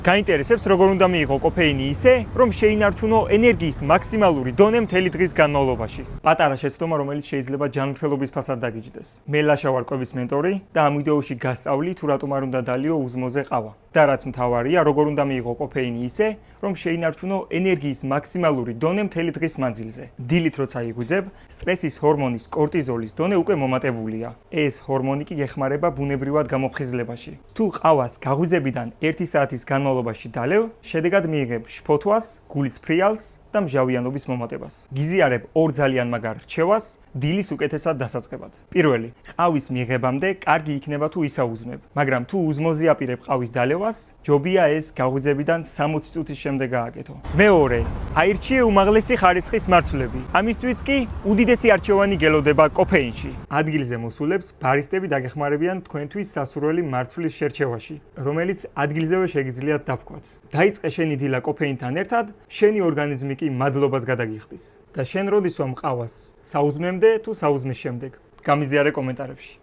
გაინტერესებს როგორ უნდა მიიღო კოფეინი ისე, რომ შეინარჩუნო ენერგიის მაქსიმალური დონე მთელი დღის განმავლობაში. პატარა შეცდომა, რომელიც შეიძლება ჯანმრთელობის ფასად დაგიჯდეს. მე ლაშა ვარ კვების მენტორი და ამ ვიდეოში გასწავლი თუ რატომ არ უნდა დალიო უზმოზე ყავა. და რაც მთავარია, როგორ უნდა მიიღო კოფეინი ისე, რომ შეინარჩუნო ენერგიის მაქსიმალური დონე მთელი დღის მანძილზე. დილით როცა იღვიძებ, სტრესის ჰორმონის კორტიზოლის დონე უკვე მომატებულია. ეს ჰორმონი კი ეხმარება ბუნებრივად გამოფხიზლებაში. თუ ყავას გაღვიძებიდან 1 საათის განმავლობაში დალევ, შედეგად მიიღებ შფოთვას, გულის ფრიალს და მჟავიანობის მომატებას. გიზიარებ 2 ძალიან მაგარ რჩევას დილის უკეთესად დასაწყებად. პირველი, ყავის მიღებამდე კარგი იქნება თუ ისაუზმებ, მაგრამ თუ უზმოზე აპირებ ყავის დალევას, ჯობია ეს გაღვიძებიდან 60 წუთის შემდეგ გააკეთო. მეორე, აირჩიე უმაღლესი ხარისხის მარცვლები. ამისთვის კი უდიდესი არჩევანი გელოდება კოფეინში. ადგილზე მოსულებს ბარისტები დაგეხმარებიან თქვენთვის სასურველი მარცვლის შერჩევაში, რომელიც ადგილზევე შეგიძლიათ დავქვათ. დაიწყე შენი დილა კოფეინთან ერთად, შენი ორგანიზმი კი მადლობას გადაგიხდის. და შენ როდის ვამყავას? საუზმემდე თუ საუზმის შემდეგ? გამიზიარე კომენტარებში.